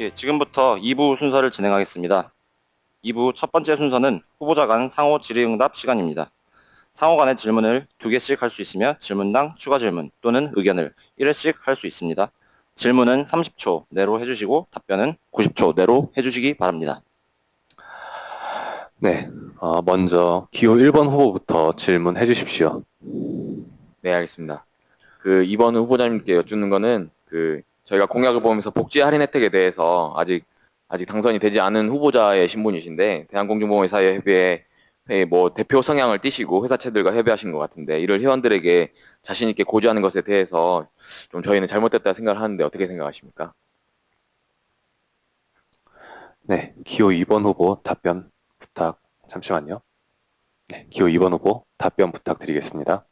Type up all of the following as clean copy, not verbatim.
예, 지금부터 2부 순서를 진행하겠습니다. 2부 첫 번째 순서는 후보자 간 상호 질의응답 시간입니다. 상호 간의 질문을 2개씩 할 수 있으며 질문당 추가 질문 또는 의견을 1회씩 할 수 있습니다. 질문은 30초 내로 해주시고 답변은 90초 내로 해주시기 바랍니다. 네, 먼저 기호 1번 후보부터 질문해 주십시오. 네, 알겠습니다. 이번 후보자님께 여쭙는 거는 저희가 공약을 보면서 복지 할인 혜택에 대해서 아직 당선이 되지 않은 후보자의 신분이신데 대한공중보험회사의 협의회 뭐 대표 성향을 띠시고 회사채들과 협의하신 것 같은데 이를 회원들에게 자신 있게 고지하는 것에 대해서 좀 저희는 잘못됐다 생각을 하는데 어떻게 생각하십니까? 네, 기호 2번 후보 답변 잠시만요. 네, 기호 2번 후보 답변 부탁드리겠습니다.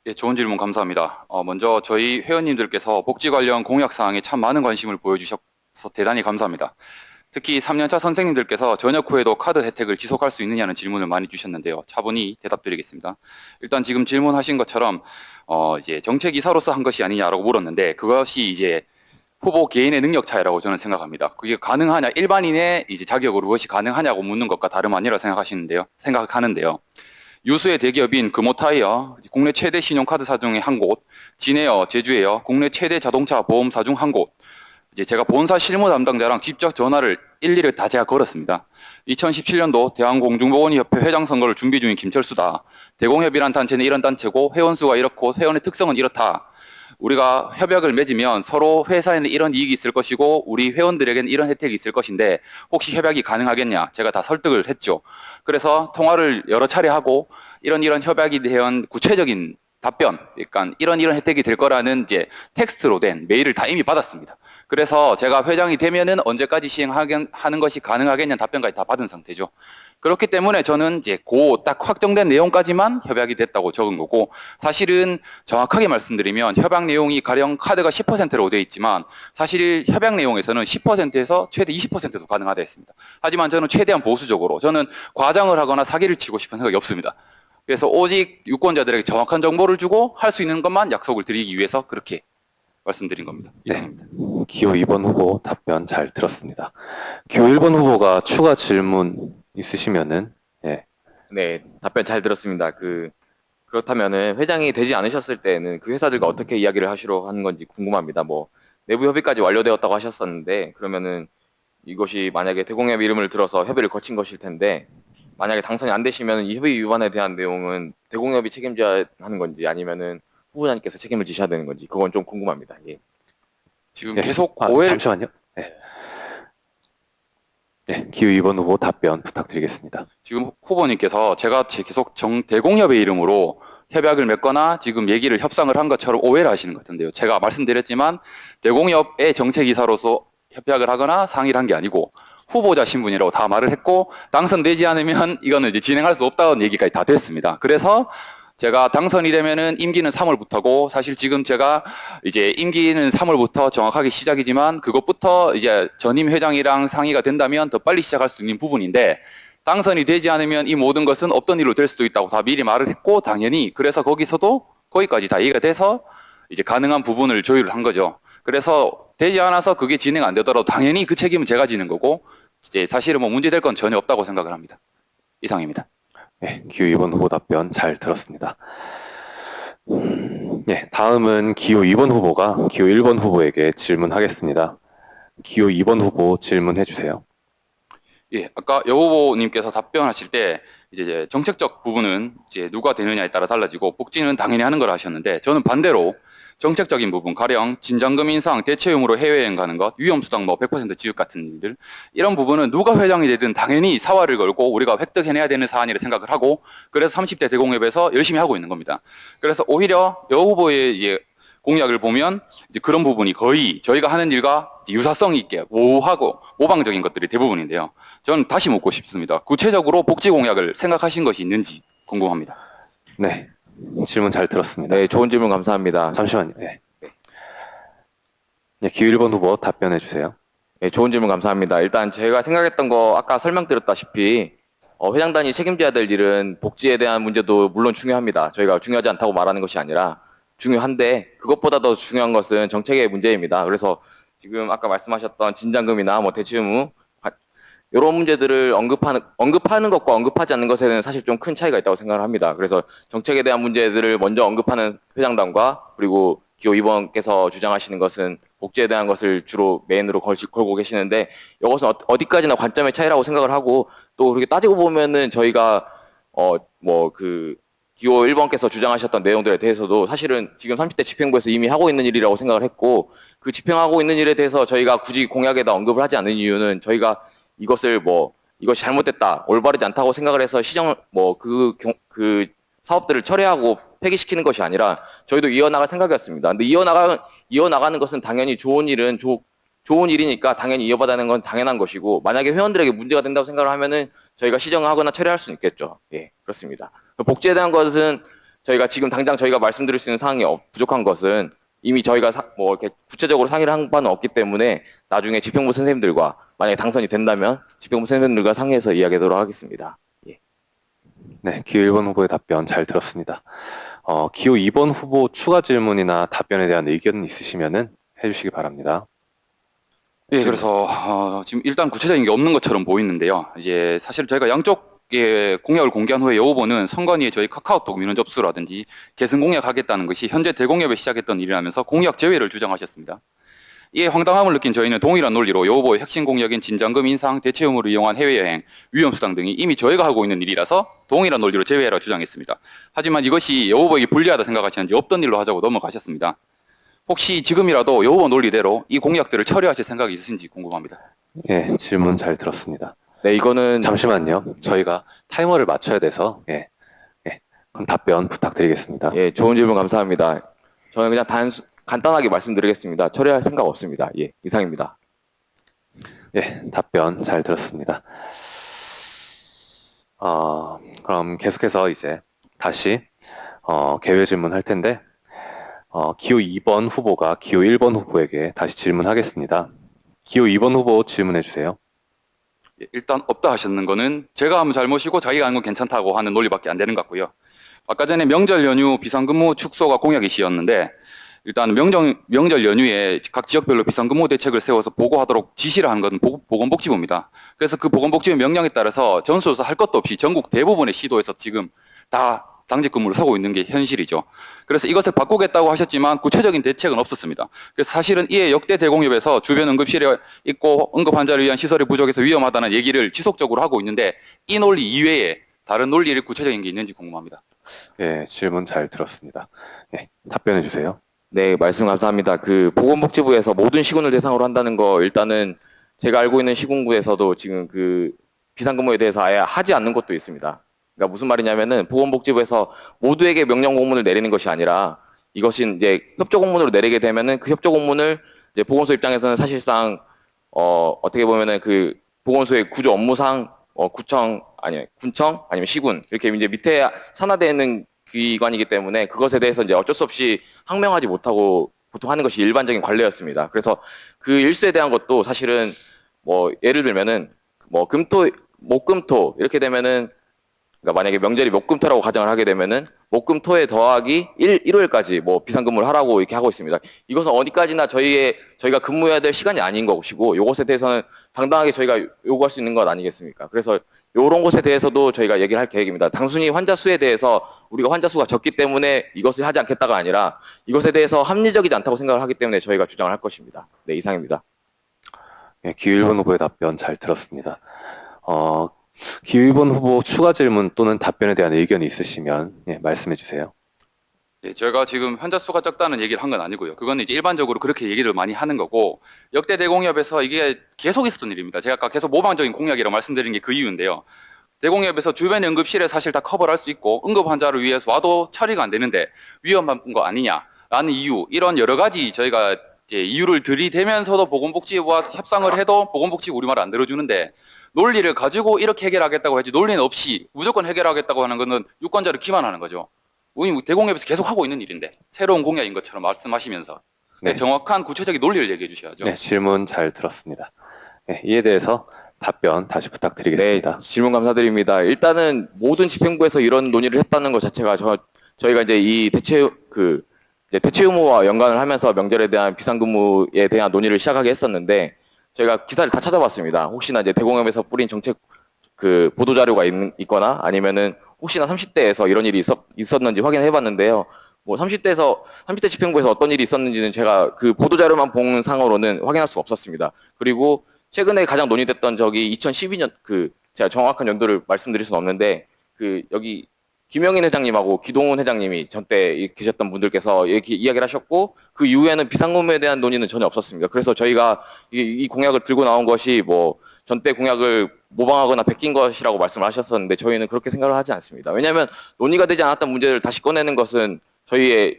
예, 좋은 질문 감사합니다. 먼저 저희 회원님들께서 복지 관련 공약 사항에 참 많은 관심을 보여주셔서 대단히 감사합니다. 특히 3년차 선생님들께서 전역 후에도 카드 혜택을 지속할 수 있느냐는 질문을 많이 주셨는데요. 차분히 대답드리겠습니다. 일단 지금 질문하신 것처럼 이제 정책이사로서 한 것이 아니냐라고 물었는데 그것이 이제 후보 개인의 능력 차이라고 저는 생각합니다. 그게 가능하냐, 일반인의 이제 자격으로 그것이 가능하냐고 묻는 것과 다름 아니라 생각하는데요. 유수의 대기업인 금호타이어, 국내 최대 신용카드사 중에 한 곳, 진에어, 제주에어, 국내 최대 자동차 보험사 중 한 곳, 이제 제가 본사 실무 담당자랑 직접 전화를 일일이 다 제가 걸었습니다. 2017년도 대한공중보건협회 회장 선거를 준비 중인 김철수다. 대공협이란 단체는 이런 단체고 회원수가 이렇고 회원의 특성은 이렇다. 우리가 협약을 맺으면 서로 회사에는 이런 이익이 있을 것이고 우리 회원들에게는 이런 혜택이 있을 것인데 혹시 협약이 가능하겠냐? 제가 다 설득을 했죠. 그래서 통화를 여러 차례 하고 이런 협약에 대한 구체적인 답변, 그러니까 이런 혜택이 될 거라는 이제 텍스트로 된 메일을 다 이미 받았습니다. 그래서 제가 회장이 되면은 언제까지 시행하는 것이 가능하겠냐는 답변까지 다 받은 상태죠. 그렇기 때문에 저는 이제 딱 확정된 내용까지만 협약이 됐다고 적은 거고, 사실은 정확하게 말씀드리면 협약 내용이 가령 카드가 10%라고 되어 있지만 사실 협약 내용에서는 10%에서 최대 20%도 가능하다 했습니다. 하지만 저는 최대한 보수적으로, 저는 과장을 하거나 사기를 치고 싶은 생각이 없습니다. 그래서 오직 유권자들에게 정확한 정보를 주고 할 수 있는 것만 약속을 드리기 위해서 그렇게 말씀드린 겁니다. 네, 기호 2번 후보 답변 잘 들었습니다. 기호 1번 후보가 추가 질문 있으시면은 네, 답변 잘 들었습니다. 그렇다면은 회장이 되지 않으셨을 때는 그 회사들과 어떻게 이야기를 하시러 하는 건지 궁금합니다. 뭐 내부 협의까지 완료되었다고 하셨었는데 그러면은 이것이 만약에 대공협 이름을 들어서 협의를 거친 것일 텐데 만약에 당선이 안 되시면 이 협의 위반에 대한 내용은 대공협이 책임져야 하는 건지 아니면은 후보자님께서 책임을 지셔야 되는 건지 그건 좀 궁금합니다. 예. 지금 네, 계속 잠시만요. 네, 기호 2번 후보 답변 부탁드리겠습니다. 지금 후보님께서 제가 계속 대공협의 이름으로 협약을 맺거나 지금 얘기를 협상을 한 것처럼 오해를 하시는 것 같은데요. 제가 말씀드렸지만 대공협의 정책이사로서 협약을 하거나 상의를 한 게 아니고 후보자 신분이라고 다 말을 했고 당선되지 않으면 이거는 이제 진행할 수 없다는 얘기까지 다 됐습니다. 그래서 제가 당선이 되면은 임기는 3월부터고 사실 지금 제가 이제 임기는 3월부터 정확하게 시작이지만 그것부터 이제 전임 회장이랑 상의가 된다면 더 빨리 시작할 수 있는 부분인데 당선이 되지 않으면 이 모든 것은 없던 일로 될 수도 있다고 다 미리 말을 했고 당연히 그래서 거기까지 다 이해가 돼서 이제 가능한 부분을 조율을 한 거죠. 그래서 되지 않아서 그게 진행 안 되더라도 당연히 그 책임은 제가 지는 거고 이제 사실은 뭐 문제될 건 전혀 없다고 생각을 합니다. 이상입니다. 네, 기호 2번 후보 답변 잘 들었습니다. 네, 다음은 기호 2번 후보가 기호 1번 후보에게 질문하겠습니다. 기호 2번 후보 질문해 주세요. 예, 아까 여 후보님께서 답변하실 때 이제 정책적 부분은 이제 누가 되느냐에 따라 달라지고 복지는 당연히 하는 걸 하셨는데 저는 반대로 정책적인 부분, 가령 진장금 인상, 대체용으로 해외여행 가는 것, 위험수당 뭐 100% 지급 같은 일들, 이런 부분은 누가 회장이 되든 당연히 사활을 걸고 우리가 획득해내야 되는 사안이라 생각을 하고 그래서 30대 대공협에서 열심히 하고 있는 겁니다. 그래서 오히려 여 후보의 이제 공약을 보면 이제 그런 부분이 거의 저희가 하는 일과 유사성 있게 모호하고 모방적인 것들이 대부분인데요. 저는 다시 묻고 싶습니다. 구체적으로 복지 공약을 생각하신 것이 있는지 궁금합니다. 네, 질문 잘 들었습니다. 네, 좋은 질문 감사합니다. 잠시만요. 네, 기호 1번 후보 답변해 주세요. 네, 좋은 질문 감사합니다. 일단 제가 생각했던 거 아까 설명드렸다시피 회장단이 책임져야 될 일은 복지에 대한 문제도 물론 중요합니다. 저희가 중요하지 않다고 말하는 것이 아니라 중요한데 그것보다 더 중요한 것은 정책의 문제입니다. 그래서 지금 아까 말씀하셨던 진장금이나 뭐 대체 의무 이런 문제들을 언급하는 것과 언급하지 않는 것에는 사실 좀 큰 차이가 있다고 생각을 합니다. 그래서 정책에 대한 문제들을 먼저 언급하는 회장단과 그리고 기호 2번께서 주장하시는 것은 복지에 대한 것을 주로 메인으로 걸고 계시는데 이것은 어디까지나 관점의 차이라고 생각을 하고 또 그렇게 따지고 보면은 저희가 기호 1번께서 주장하셨던 내용들에 대해서도 사실은 지금 30대 집행부에서 이미 하고 있는 일이라고 생각을 했고 그 집행하고 있는 일에 대해서 저희가 굳이 공약에다 언급을 하지 않는 이유는 저희가 이것을 이것이 잘못됐다, 올바르지 않다고 생각을 해서 그 사업들을 철회하고 폐기시키는 것이 아니라 저희도 이어나갈 생각이었습니다. 근데 이어나가는 것은 당연히 좋은 일이니까 당연히 이어받아는 건 당연한 것이고 만약에 회원들에게 문제가 된다고 생각을 하면은 저희가 시정하거나 철회할 수는 있겠죠. 예, 그렇습니다. 복지에 대한 것은 저희가 지금 당장 저희가 말씀드릴 수 있는 사항이 부족한 것은 이미 저희가 이렇게 구체적으로 상의를 한 바는 없기 때문에 나중에 집행부 선생님들과 만약에 당선이 된다면 집행부 선생님들과 상의해서 이야기하도록 하겠습니다. 예. 네, 기호 1번 후보의 답변 잘 들었습니다. 기호 2번 후보 추가 질문이나 답변에 대한 의견 있으시면은 해주시기 바랍니다. 예, 그래서 지금 일단 구체적인 게 없는 것처럼 보이는데요. 이제 사실 저희가 양쪽의 공약을 공개한 후에 여 후보는 선관위에 저희 카카오톡 민원 접수라든지 계승 공약하겠다는 것이 현재 대공협에 시작했던 일이라면서 공약 제외를 주장하셨습니다. 이에 황당함을 느낀 저희는 동일한 논리로 여 후보의 핵심 공약인 진장금 인상, 대체 의무를 이용한 해외여행, 위험수당 등이 이미 저희가 하고 있는 일이라서 동일한 논리로 제외하라 주장했습니다. 하지만 이것이 여 후보에게 불리하다 생각하시는지 없던 일로 하자고 넘어가셨습니다. 혹시 지금이라도 여 후보 논리대로 이 공약들을 처리하실 생각이 있으신지 궁금합니다. 예, 질문 잘 들었습니다. 네, 이거는 잠시만요. 저희가 타이머를 맞춰야 돼서 그럼 답변 부탁드리겠습니다. 예, 좋은 질문 감사합니다. 저는 그냥 간단하게 말씀드리겠습니다. 처리할 생각 없습니다. 예, 이상입니다. 예, 답변 잘 들었습니다. 그럼 계속해서 이제 다시 개회 질문 할 텐데 기호 2번 후보가 기호 1번 후보에게 다시 질문하겠습니다. 기호 2번 후보 질문해 주세요. 예, 일단 없다 하셨는 거는 제가 하면 잘못이고 자기가 하는 건 괜찮다고 하는 논리밖에 안 되는 것 같고요. 아까 전에 명절 연휴 비상근무 축소가 공약이시였는데 일단 명절 연휴에 각 지역별로 비상근무 대책을 세워서 보고하도록 지시를 하는 것은 보건복지부입니다. 그래서 그 보건복지부 명령에 따라서 전수조사 할 것도 없이 전국 대부분의 시도에서 지금 다 당직 근무를 서고 있는 게 현실이죠. 그래서 이것을 바꾸겠다고 하셨지만 구체적인 대책은 없었습니다. 그래서 사실은 이에 역대 대공협에서 주변 응급실에 있고 응급 환자를 위한 시설이 부족해서 위험하다는 얘기를 지속적으로 하고 있는데 이 논리 이외에 다른 논리를 구체적인 게 있는지 궁금합니다. 예, 질문 잘 들었습니다. 예, 답변해 주세요. 네, 말씀 감사합니다. 그 보건복지부에서 모든 시군을 대상으로 한다는 거 일단은 제가 알고 있는 시군구에서도 지금 그 비상근무에 대해서 아예 하지 않는 곳도 있습니다. 그러니까 무슨 말이냐면은 보건복지부에서 모두에게 명령 공문을 내리는 것이 아니라 이것이 이제 협조 공문으로 내리게 되면은 그 협조 공문을 이제 보건소 입장에서는 사실상 어떻게 보면은 그 보건소의 구조 업무상 군청 아니면 시군 이렇게 이제 밑에 산하되어 있는 기관이기 때문에 그것에 대해서 이제 어쩔 수 없이 항명하지 못하고 보통 하는 것이 일반적인 관례였습니다. 그래서 그 일수에 대한 것도 사실은 예를 들면은 목금토 이렇게 되면은 그러니까 만약에 명절이 목금토라고 가정을 하게 되면은 목금토에 더하기 1월까지 비상근무를 하라고 이렇게 하고 있습니다. 이것은 어디까지나 저희가 근무해야 될 시간이 아닌 것이고 이것에 대해서는 당당하게 저희가 요구할 수 있는 것 아니겠습니까? 그래서 이런 것에 대해서도 저희가 얘기를 할 계획입니다. 단순히 환자 수에 대해서 우리가 환자 수가 적기 때문에 이것을 하지 않겠다가 아니라 이것에 대해서 합리적이지 않다고 생각을 하기 때문에 저희가 주장을 할 것입니다. 네, 이상입니다. 예, 기호 1번 후보의 답변 잘 들었습니다. 기호 2번 후보 추가 질문 또는 답변에 대한 의견이 있으시면 말씀해 주세요. 예, 저희가 지금 환자 수가 적다는 얘기를 한 건 아니고요. 그거는 이제 일반적으로 그렇게 얘기를 많이 하는 거고 역대 대공협에서 이게 계속 있었던 일입니다. 제가 아까 계속 모방적인 공약이라고 말씀드린 게 그 이유인데요. 대공협에서 주변 응급실에 사실 다 커버를 할 수 있고 응급 환자를 위해서 와도 처리가 안 되는데 위험한 거 아니냐라는 이유 이런 여러 가지 저희가 이제 이유를 들이대면서도 보건복지부와 협상을 해도 보건복지부 우리 말을 안 들어주는데 논리를 가지고 이렇게 해결하겠다고 하지 논리는 없이 무조건 해결하겠다고 하는 것은 유권자를 기만하는 거죠. 우리 대공협에서 계속 하고 있는 일인데 새로운 공약인 것처럼 말씀하시면서 네. 정확한 구체적인 논리를 얘기해 주셔야죠. 네, 질문 잘 들었습니다. 네, 이에 대해서 답변 다시 부탁드리겠습니다. 네, 질문 감사드립니다. 일단은 모든 집행부에서 이런 논의를 했다는 것 자체가 저희가 이제 이 이제 퇴치 의무와 연관을 하면서 명절에 대한 비상근무에 대한 논의를 시작하게 했었는데 저희가 기사를 다 찾아봤습니다. 혹시나 이제 대공업에서 뿌린 정책 그 보도 자료가 있거나 아니면은 혹시나 30대에서 이런 일이 있었는지 확인해 봤는데요. 뭐 30대 집행부에서 어떤 일이 있었는지는 제가 그 보도 자료만 본 상으로는 확인할 수가 없었습니다. 그리고 최근에 가장 논의됐던 적이 2012년 그 제가 정확한 연도를 말씀드릴 수는 없는데 그 여기 김영인 회장님하고 기동훈 회장님이 전때 계셨던 분들께서 이야기를 하셨고 그 이후에는 비상근무에 대한 논의는 전혀 없었습니다. 그래서 저희가 이 공약을 들고 나온 것이 뭐 전때 공약을 모방하거나 베낀 것이라고 말씀을 하셨었는데 저희는 그렇게 생각을 하지 않습니다. 왜냐하면 논의가 되지 않았던 문제를 다시 꺼내는 것은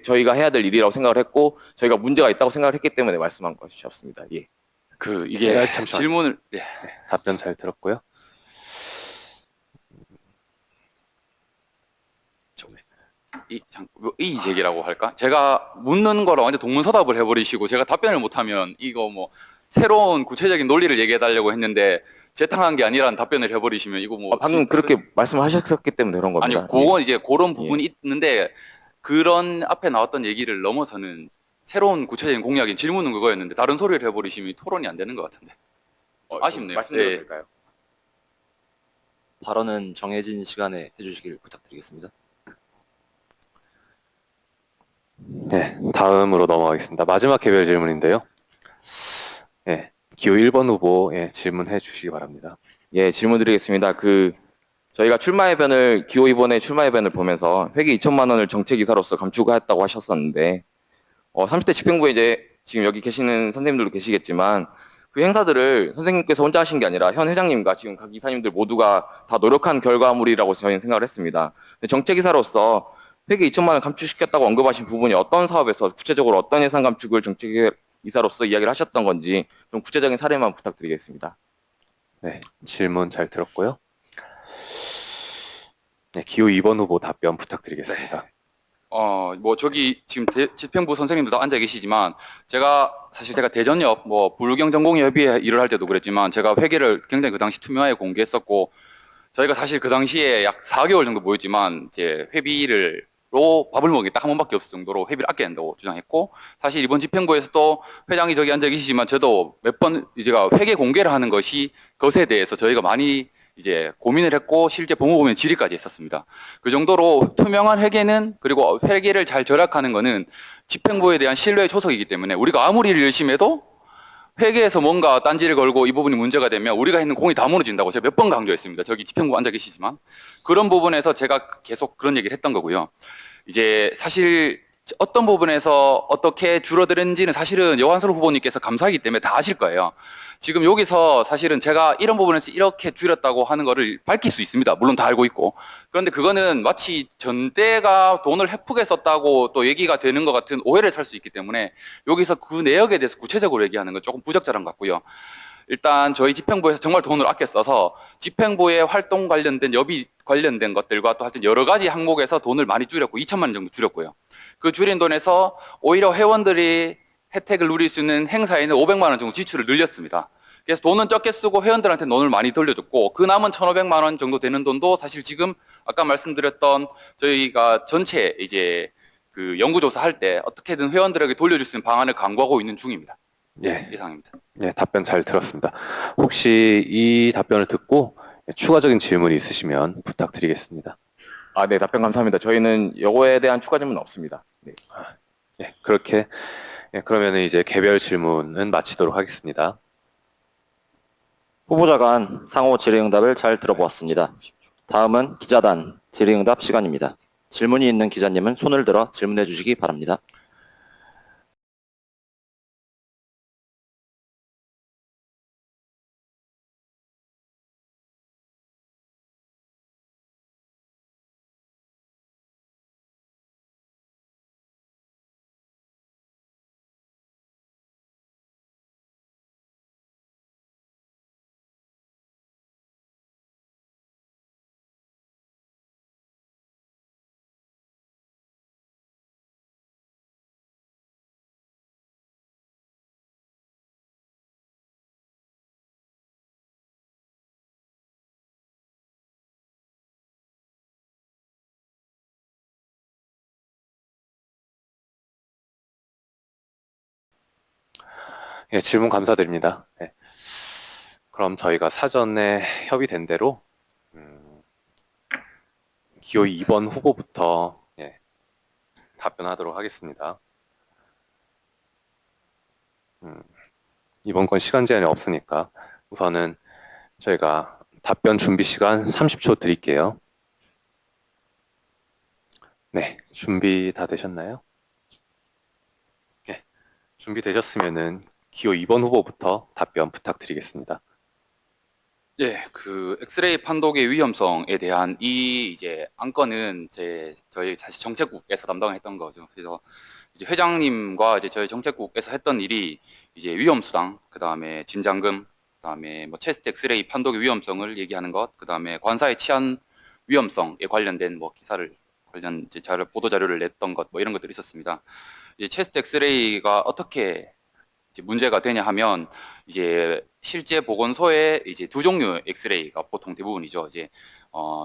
저희가 해야 될 일이라고 생각을 했고 저희가 문제가 있다고 생각을 했기 때문에 말씀한 것이었습니다. 예. 이게 잠시만요. 질문을 답변 잘 들었고요. 이 제기라고 할까? 제가 묻는 거랑 완전 동문서답을 해버리시고 제가 답변을 못하면 이거 뭐 새로운 구체적인 논리를 얘기해달라고 했는데 재탕한 게 아니라는 답변을 해버리시면 이거 뭐 방금 그렇게 말씀하셨기 때문에 그런 아니 겁니다. 그건 이제 그런 부분이 있는데 그런 앞에 나왔던 얘기를 넘어서는 새로운 구체적인 공약인 질문은 그거였는데 다른 소리를 해버리시면 토론이 안 되는 것 같은데 아쉽네요. 말씀드려도 예. 될까요? 발언은 정해진 시간에 해주시길 부탁드리겠습니다. 네, 다음으로 넘어가겠습니다. 마지막 개별 질문인데요. 예, 기호 1번 후보 질문해 주시기 바랍니다. 예, 질문 드리겠습니다. 저희가 기호 2번의 출마해변을 보면서 회계 2천만 원을 정책이사로서 감축했다고 하셨었는데, 30대 집행부에 이제 지금 여기 계시는 선생님들도 계시겠지만, 그 행사들을 선생님께서 혼자 하신 게 아니라 현 회장님과 지금 각 이사님들 모두가 다 노력한 결과물이라고 저희는 생각을 했습니다. 정책이사로서 회계 2천만 원 감축시켰다고 언급하신 부분이 어떤 사업에서 구체적으로 어떤 예산 감축을 정책이사로서 이야기를 하셨던 건지 좀 구체적인 사례만 부탁드리겠습니다. 네, 질문 잘 들었고요. 네, 기호 2번 후보 답변 부탁드리겠습니다. 뭐 저기 지금 집행부 선생님들도 앉아 계시지만 사실 제가 대전역 뭐 불경전공협의회 일을 할 때도 그랬지만 제가 회계를 굉장히 그 당시 투명하게 공개했었고 저희가 사실 그 당시에 약 4개월 정도 모였지만 이제 회비로 밥을 먹은 게 딱 한 번밖에 없을 정도로 회비를 아껴야 된다고 주장했고 사실 이번 집행부에서도 회장이 저기 앉아 계시지만 저도 몇 번 제가 회계 공개를 하는 것에 대해서 저희가 많이 이제 고민을 했고 실제 법무보면 질의까지 했었습니다. 그 정도로 투명한 회계는 그리고 회계를 잘 절약하는 거는 집행부에 대한 신뢰의 초석이기 때문에 우리가 아무리 일을 열심히 해도 회계에서 뭔가 딴지를 걸고 이 부분이 문제가 되면 우리가 했는 공이 다 무너진다고 제가 몇 번 강조했습니다. 저기 집행부 앉아 계시지만 그런 부분에서 제가 계속 그런 얘기를 했던 거고요. 이제 사실 어떤 부분에서 어떻게 줄어드는지는 사실은 여한솔 후보님께서 감사하기 때문에 다 아실 거예요. 지금 여기서 사실은 제가 이런 부분에서 이렇게 줄였다고 하는 거를 밝힐 수 있습니다. 물론 다 알고 있고. 그런데 그거는 마치 전대가 돈을 헤프게 썼다고 또 얘기가 되는 것 같은 오해를 살 수 있기 때문에 여기서 그 내역에 대해서 구체적으로 얘기하는 건 조금 부적절한 것 같고요. 일단 저희 집행부에서 정말 돈을 아껴 써서 집행부의 활동 관련된 여비 관련된 것들과 또 하여튼 여러 가지 항목에서 돈을 많이 줄였고 2천만 원 정도 줄였고요. 그 줄인 돈에서 오히려 회원들이 혜택을 누릴 수 있는 행사에는 500만 원 정도 지출을 늘렸습니다. 그래서 돈은 적게 쓰고 회원들한테 돈을 많이 돌려줬고 그 남은 1,500만 원 정도 되는 돈도 사실 지금 아까 말씀드렸던 저희가 전체 이제 그 연구조사 할 때 어떻게든 회원들에게 돌려줄 수 있는 방안을 강구하고 있는 중입니다. 예, 이상입니다. 예, 답변 잘 들었습니다. 혹시 이 답변을 듣고 추가적인 질문이 있으시면 부탁드리겠습니다. 네, 답변 감사합니다. 저희는 요거에 대한 추가 질문은 없습니다. 네. 예, 그렇게 그러면 이제 개별 질문은 마치도록 하겠습니다. 후보자 간 상호 질의응답을 잘 들어보았습니다. 다음은 기자단 질의응답 시간입니다. 질문이 있는 기자님은 손을 들어 질문해 주시기 바랍니다. 예, 질문 감사드립니다. 예. 그럼 저희가 사전에 협의된 대로 기호 2번 후보부터 예, 답변하도록 하겠습니다. 이번 건 시간 제한이 없으니까 우선은 저희가 답변 준비 시간 30초 드릴게요. 네, 준비 다 되셨나요? 네, 준비되셨으면은 기호 2번 후보부터 답변 부탁드리겠습니다. 예, 그 엑스레이 판독의 위험성에 대한 이 이제 안건은 저희 사실 정책국에서 담당을 했던 거죠. 그래서 이제 회장님과 이제 저희 정책국에서 했던 일이 이제 위험수당, 그 다음에 진장금, 그 다음에 뭐 체스트 엑스레이 판독의 위험성을 얘기하는 것, 그 다음에 관사의 치안 위험성에 관련된 뭐 기사를 관련 이제 보도 자료를 냈던 것, 뭐 이런 것들이 있었습니다. 이제 체스트 엑스레이가 어떻게 이제 문제가 되냐 하면 이제 실제 보건소에 이제 두 종류의 엑스레이가 보통 대부분이죠. 이제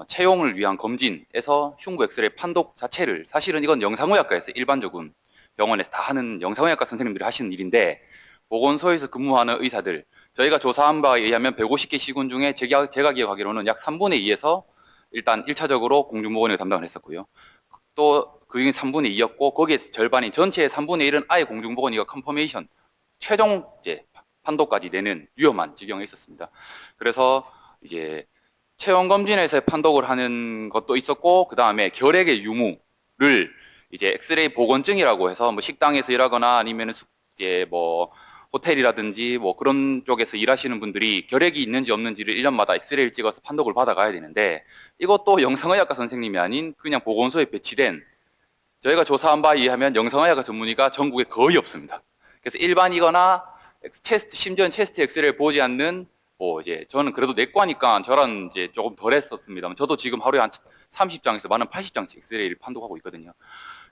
채용을 위한 검진에서 흉부 엑스레이 판독 자체를 사실은 이건 영상의학과에서 일반적인 병원에서 다 하는 영상의학과 선생님들이 하시는 일인데 보건소에서 근무하는 의사들 저희가 조사한 바에 의하면 150개 시군 중에 제가 기억하기로는 약 3분의 2에서 일단 1차적으로 공중보건을 담당을 했었고요. 또 그게 3분의 2였고 거기에서 절반인 전체의 3분의 1은 아예 공중보건이가 컨퍼메이션 최종 이제 판독까지 내는 위험한 지경에 있었습니다. 그래서 이제 체온 검진에서 판독을 하는 것도 있었고 그 다음에 결핵의 유무를 이제 엑스레이 보건증이라고 해서 뭐 식당에서 일하거나 아니면 이제 뭐 호텔이라든지 뭐 그런 쪽에서 일하시는 분들이 결핵이 있는지 없는지를 1년마다 엑스레이를 찍어서 판독을 받아가야 되는데 이것도 영상의학과 선생님이 아닌 그냥 보건소에 배치된 저희가 조사한 바에 의하면 영상의학과 전문의가 전국에 거의 없습니다. 그래서 일반이거나 심지어는 체스트 엑스레이를 보지 않는 뭐 이제 저는 그래도 내과니까 저랑 이제 조금 덜 했었습니다만 저도 지금 하루에 한 30장에서 많은 80장씩 엑스레이를 판독하고 있거든요.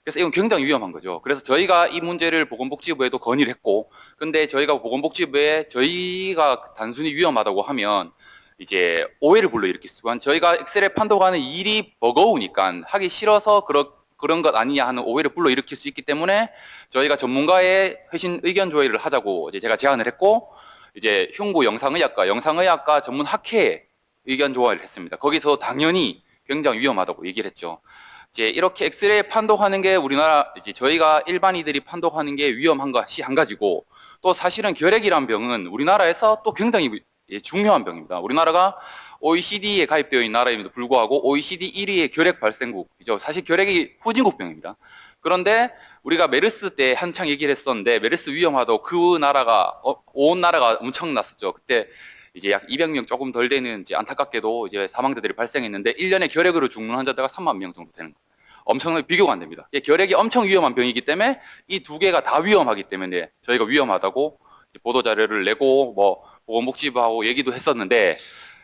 그래서 이건 굉장히 위험한 거죠. 그래서 저희가 이 문제를 보건복지부에도 건의를 했고, 근데 저희가 보건복지부에 저희가 단순히 위험하다고 하면 이제 오해를 불러일으킬 수만 저희가 엑스레이 판독하는 일이 버거우니까 하기 싫어서 그런 것 아니냐 하는 오해를 불러일으킬 수 있기 때문에 저희가 전문가의 회신 의견 조회를 하자고 이제 제가 제안을 했고 이제 흉부 영상의학과 전문 학회에 의견 조회를 했습니다. 거기서 당연히 굉장히 위험하다고 얘기를 했죠. 이제 이렇게 엑스레이 판독하는 게 우리나라 이제 저희가 일반인들이 판독하는 게 위험한 것이 한 가지고 또 사실은 결핵이란 병은 우리나라에서 또 굉장히 중요한 병입니다. 우리나라가 OECD에 가입되어 있는 나라임에도 불구하고 OECD 1위의 결핵 발생국이죠. 사실 결핵이 후진국병입니다. 그런데 우리가 메르스 때 한창 얘기를 했었는데 메르스 위험하다고 그 나라가 온 나라가 엄청났었죠. 그때 이제 약 200명 조금 덜 되는 이제 안타깝게도 이제 사망자들이 발생했는데 1년에 결핵으로 죽는 환자가 3만 명 정도 되는 거예요. 엄청나게 비교가 안 됩니다. 결핵이 엄청 위험한 병이기 때문에 이 두 개가 다 위험하기 때문에 저희가 위험하다고 보도 자료를 내고 뭐 보건복지부하고 얘기도 했었는데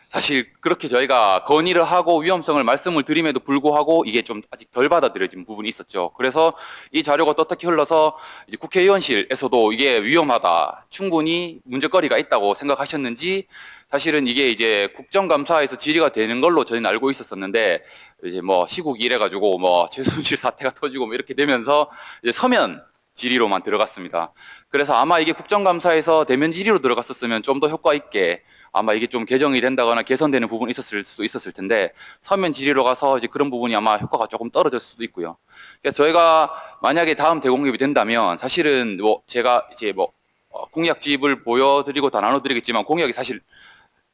사실 그렇게 저희가 건의를 하고 위험성을 말씀을 드림에도 불구하고 이게 좀 아직 덜 받아들여진 부분이 있었죠. 그래서 이 자료가 또 어떻게 흘러서 이제 국회의원실에서도 이게 위험하다, 충분히 문제거리가 있다고 생각하셨는지 사실은 이게 이제 국정감사에서 질의가 되는 걸로 저희는 알고 있었었는데 이제 뭐 시국이 이래가지고 뭐 최순실 사태가 터지고 뭐 이렇게 되면서 이제 서면 질의로만 들어갔습니다. 그래서 아마 이게 국정감사에서 대면 질의로 들어갔었으면 좀 더 효과 있게 아마 이게 좀 개정이 된다거나 개선되는 부분이 있었을 수도 있었을 텐데 서면 질의로 가서 이제 그런 부분이 아마 효과가 조금 떨어질 수도 있고요. 그래서 저희가 만약에 다음 대공급이 된다면 사실은 뭐 제가 이제 뭐 공약집을 보여드리고 다 나눠드리겠지만 공약이 사실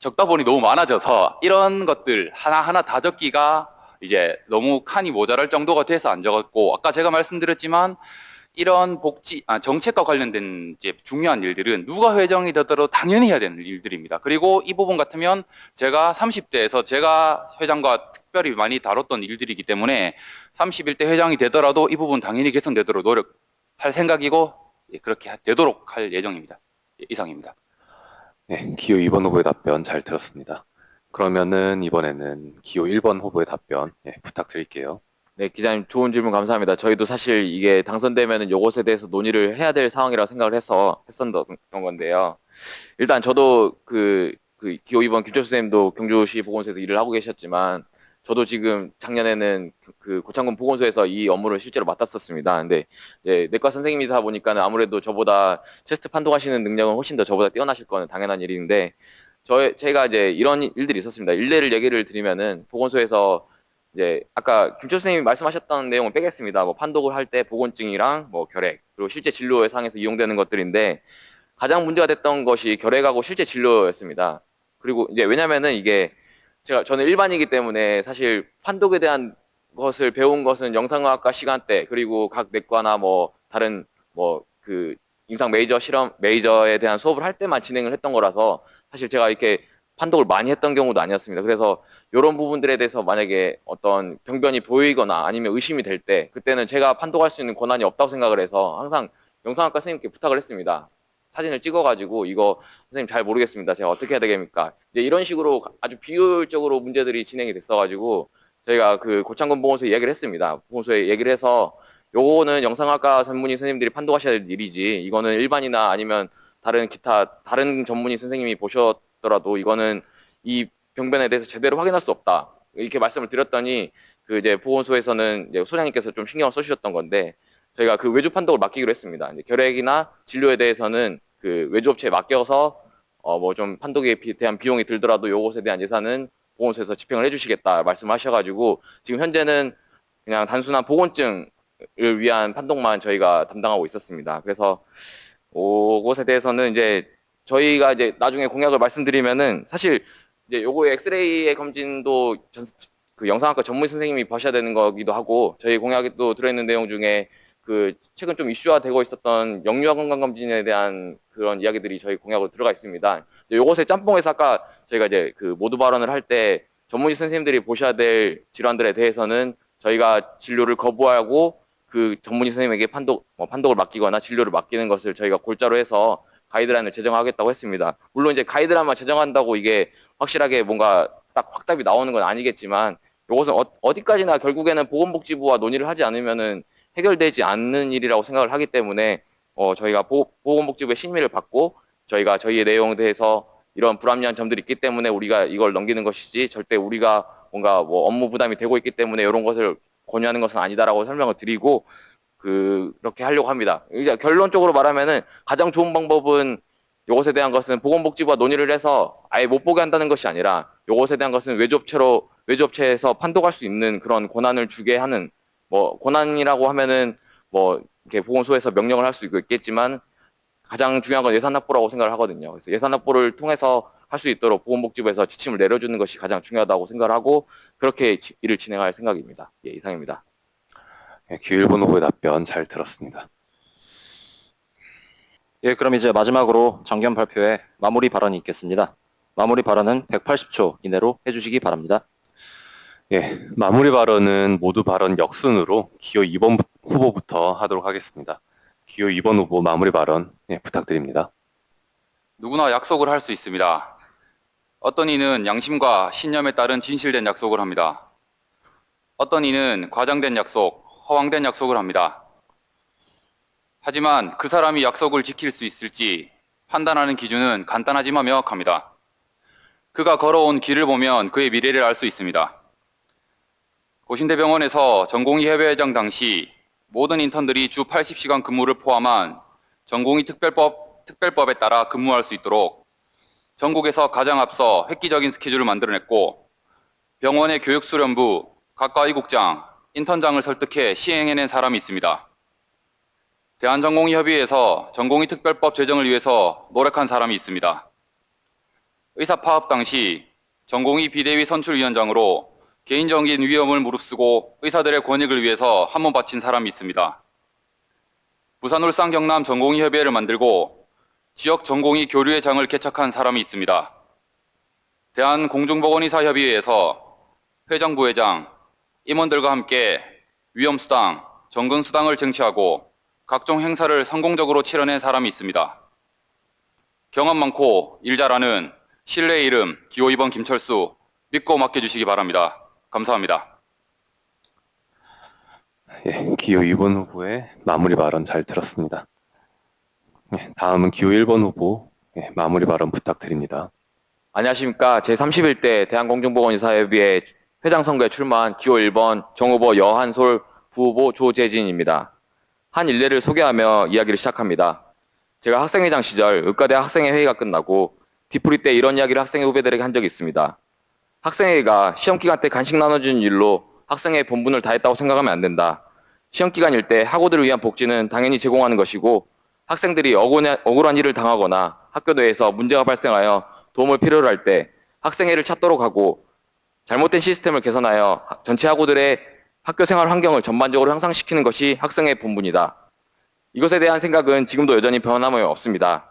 적다 보니 너무 많아져서 이런 것들 하나하나 다 적기가 이제 너무 칸이 모자랄 정도가 돼서 안 적었고 아까 제가 말씀드렸지만 이런 정책과 관련된 이제 중요한 일들은 누가 회장이 되더라도 당연히 해야 되는 일들입니다. 그리고 이 부분 같으면 제가 30대에서 제가 회장과 특별히 많이 다뤘던 일들이기 때문에 31대 회장이 되더라도 이 부분 당연히 개선되도록 노력할 생각이고 그렇게 되도록 할 예정입니다. 이상입니다. 네, 기호 2번 후보의 답변 잘 들었습니다. 그러면은 이번에는 기호 1번 후보의 답변 부탁드릴게요. 네, 기자님 좋은 질문 감사합니다. 저희도 사실 이게 당선되면은 요것에 대해서 논의를 해야 될 상황이라고 생각을 해서 했었던 건데요. 일단 저도 기호 2번 김철수 선생님도 경주시 보건소에서 일을 하고 계셨지만 저도 지금 작년에는 그 고창군 보건소에서 이 업무를 실제로 맡았었습니다. 근데 이제 내과 선생님이다 보니까는 아무래도 저보다 체스트 판독하시는 능력은 훨씬 더 저보다 뛰어나실 거는 당연한 일인데 제가 이제 이런 일들이 있었습니다. 일례를 얘기를 드리면은 보건소에서 이제 아까 김철 선생님이 말씀하셨던 내용을 빼겠습니다. 뭐 판독을 할 때 보건증이랑 뭐 결핵 그리고 실제 진료 상에서 이용되는 것들인데 가장 문제가 됐던 것이 결핵하고 실제 진료였습니다. 그리고 이제 왜냐면은 이게 저는 일반이기 때문에 사실 판독에 대한 것을 배운 것은 영상의학과 시간대 그리고 각 내과나 뭐 다른 뭐 그 임상 메이저에 대한 수업을 할 때만 진행을 했던 거라서 사실 제가 이렇게 판독을 많이 했던 경우도 아니었습니다. 그래서 이런 부분들에 대해서 만약에 어떤 병변이 보이거나 아니면 의심이 될 때 그때는 제가 판독할 수 있는 권한이 없다고 생각을 해서 항상 영상학과 선생님께 부탁을 했습니다. 사진을 찍어가지고 이거 선생님 잘 모르겠습니다. 제가 어떻게 해야 되겠습니까? 이제 이런 식으로 아주 비효율적으로 문제들이 진행이 됐어가지고 저희가 그 고창군 보건소에 얘기를 했습니다. 보건소에 얘기를 해서 요거는 영상학과 전문의 선생님들이 판독하셔야 될 일이지 이거는 일반이나 아니면 다른 전문의 선생님이 보셨더라도 이거는 이 병변에 대해서 제대로 확인할 수 없다. 이렇게 말씀을 드렸더니 그 이제 보건소에서는 이제 소장님께서 좀 신경을 써주셨던 건데 저희가 그 외주 판독을 맡기기로 했습니다. 이제 결핵이나 진료에 대해서는 그 외주업체에 맡겨서 뭐 좀 판독에 대한 비용이 들더라도 요것에 대한 예산은 보건소에서 집행을 해주시겠다 말씀하셔가지고 지금 현재는 그냥 단순한 보건증을 위한 판독만 저희가 담당하고 있었습니다. 그래서 그것에 대해서는 이제 저희가 이제 나중에 공약을 말씀드리면은 사실 이제 요거의 엑스레이의 검진도 그 영상학과 전문 선생님이 보셔야 되는 거기도 하고 저희 공약에 또 들어있는 내용 중에 그 최근 좀 이슈화 되고 있었던 영유아 건강검진에 대한 그런 이야기들이 저희 공약으로 들어가 있습니다. 요것에 짬뽕해서 아까 저희가 이제 그 모두 발언을 할 때 전문의 선생님들이 보셔야 될 질환들에 대해서는 저희가 진료를 거부하고 그 전문의 선생님에게 판독을 맡기거나 진료를 맡기는 것을 저희가 골자로 해서 가이드라인을 제정하겠다고 했습니다. 물론 이제 가이드라인만 제정한다고 이게 확실하게 뭔가 딱 확답이 나오는 건 아니겠지만 이것은 어디까지나 결국에는 보건복지부와 논의를 하지 않으면은 해결되지 않는 일이라고 생각을 하기 때문에 저희가 보건복지부의 심의를 받고 저희가 저희의 내용에 대해서 이런 불합리한 점들이 있기 때문에 우리가 이걸 넘기는 것이지 절대 우리가 뭔가 뭐 업무 부담이 되고 있기 때문에 이런 것을 권유하는 것은 아니다라고 설명을 드리고 그렇게 하려고 합니다. 이제 결론적으로 말하면은 가장 좋은 방법은 이것에 대한 것은 보건복지부와 논의를 해서 아예 못 보게 한다는 것이 아니라 이것에 대한 것은 외주업체에서 판독할 수 있는 그런 권한을 주게 하는 뭐 권한이라고 하면은 뭐 이렇게 보건소에서 명령을 할 수 있겠지만 가장 중요한 건 예산 확보라고 생각을 하거든요. 그래서 예산 확보를 통해서 할 수 있도록 보건복지부에서 지침을 내려주는 것이 가장 중요하다고 생각을 하고 그렇게 일을 진행할 생각입니다. 예, 이상입니다. 기일본 후보의 답변 잘 들었습니다. 예, 그럼 이제 마지막으로 정견 발표에 마무리 발언이 있겠습니다. 마무리 발언은 180초 이내로 해주시기 바랍니다. 예, 마무리 발언은 모두 발언 역순으로 기호 2번 후보부터 하도록 하겠습니다. 기호 2번 후보 마무리 발언 부탁드립니다. 누구나 약속을 할 수 있습니다. 어떤 이는 양심과 신념에 따른 진실된 약속을 합니다. 어떤 이는 과장된 약속, 허황된 약속을 합니다. 하지만 그 사람이 약속을 지킬 수 있을지 판단하는 기준은 간단하지만 명확합니다. 그가 걸어온 길을 보면 그의 미래를 알 수 있습니다. 고신대병원에서 전공의 협의회장 당시 모든 인턴들이 주 80시간 근무를 포함한 전공의 특별법에 따라 근무할 수 있도록 전국에서 가장 앞서 획기적인 스케줄을 만들어냈고 병원의 교육수련부, 가까이국장, 인턴장을 설득해 시행해낸 사람이 있습니다. 대한전공의협의회에서 전공의 특별법 제정을 위해서 노력한 사람이 있습니다. 의사파업 당시 전공의 비대위 선출위원장으로 개인적인 위험을 무릅쓰고 의사들의 권익을 위해서 한 몸 바친 사람이 있습니다. 부산, 울산, 경남 전공의협의회를 만들고 지역 전공의 교류회 장을 개척한 사람이 있습니다. 대한공중보건의사협의회에서 회장, 부회장, 임원들과 함께 위험수당, 정근수당을 쟁취하고 각종 행사를 성공적으로 치러낸 사람이 있습니다. 경험 많고 일 잘하는 신뢰의 이름 기호 2번 김철수 믿고 맡겨주시기 바랍니다. 감사합니다. 예, 기호 2번 후보의 마무리 발언 잘 들었습니다. 예, 다음은 기호 1번 후보 마무리 발언 부탁드립니다. 안녕하십니까. 제31대 대한공중보건의사협의회 회장 선거에 출마한 기호 1번 정후보 여한솔, 부후보 조재진입니다. 한 일례를 소개하며 이야기를 시작합니다. 제가 학생회장 시절 의과대 학생회 회의가 끝나고 뒤풀이 때 이런 이야기를 학생회 후배들에게 한 적이 있습니다. 학생회가 시험기간 때 간식 나눠주는 일로 학생회 본분을 다했다고 생각하면 안 된다. 시험기간일 때 학우들을 위한 복지는 당연히 제공하는 것이고 학생들이 억울한 일을 당하거나 학교 내에서 문제가 발생하여 도움을 필요로 할 때 학생회를 찾도록 하고 잘못된 시스템을 개선하여 전체 학우들의 학교 생활 환경을 전반적으로 향상시키는 것이 학생회의 본분이다. 이것에 대한 생각은 지금도 여전히 변함이 없습니다.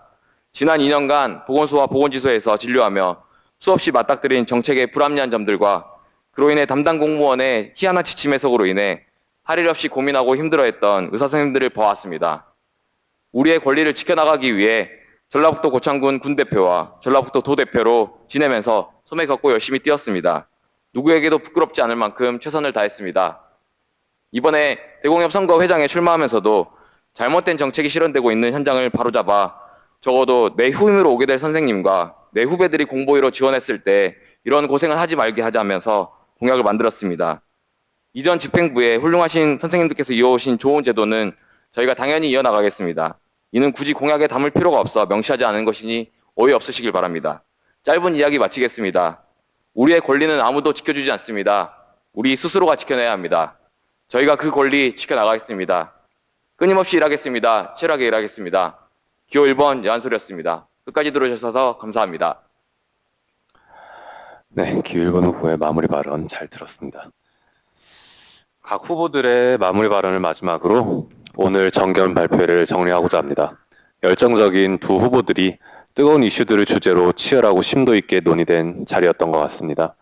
지난 2년간 보건소와 보건지소에서 진료하며 수없이 맞닥뜨린 정책의 불합리한 점들과 그로 인해 담당 공무원의 희한한 지침 해석으로 인해 할 일 없이 고민하고 힘들어했던 의사 선생님들을 봐왔습니다. 우리의 권리를 지켜나가기 위해 전라북도 고창군 군대표와 전라북도 도대표로 지내면서 소매 걷고 열심히 뛰었습니다. 누구에게도 부끄럽지 않을 만큼 최선을 다했습니다. 이번에 대공협 선거 회장에 출마하면서도 잘못된 정책이 실현되고 있는 현장을 바로잡아 적어도 내 후임으로 오게 될 선생님과 내 후배들이 공보위로 지원했을 때 이런 고생을 하지 말게 하자면서 공약을 만들었습니다. 이전 집행부에 훌륭하신 선생님들께서 이어오신 좋은 제도는 저희가 당연히 이어나가겠습니다. 이는 굳이 공약에 담을 필요가 없어 명시하지 않은 것이니 오해 없으시길 바랍니다. 짧은 이야기 마치겠습니다. 우리의 권리는 아무도 지켜주지 않습니다. 우리 스스로가 지켜내야 합니다. 저희가 그 권리 지켜나가겠습니다. 끊임없이 일하겠습니다. 치열하게 일하겠습니다. 기호 1번 여한솔이었습니다. 끝까지 들어주셔서 감사합니다. 네, 기호 1번 후보의 마무리 발언 잘 들었습니다. 각 후보들의 마무리 발언을 마지막으로 오늘 정견 발표를 정리하고자 합니다. 열정적인 두 후보들이 뜨거운 이슈들을 주제로 치열하고 심도 있게 논의된 자리였던 것 같습니다.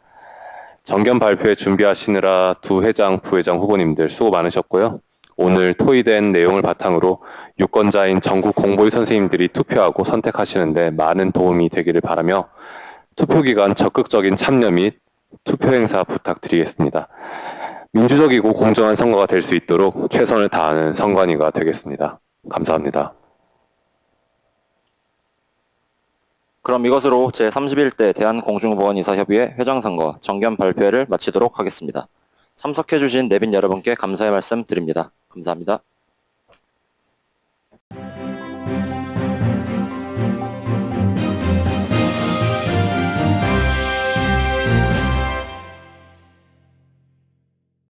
정견 발표에 준비하시느라 두 회장, 부회장 후보님들 수고 많으셨고요. 오늘 토의된 내용을 바탕으로 유권자인 전국 공보위 선생님들이 투표하고 선택하시는데 많은 도움이 되기를 바라며 투표 기간 적극적인 참여 및 투표 행사 부탁드리겠습니다. 민주적이고 공정한 선거가 될 수 있도록 최선을 다하는 선관위가 되겠습니다. 감사합니다. 그럼 이것으로 제31대 대한공중보건의사협의회 회장선거 정견 발표를 마치도록 하겠습니다. 참석해주신 내빈 여러분께 감사의 말씀 드립니다. 감사합니다.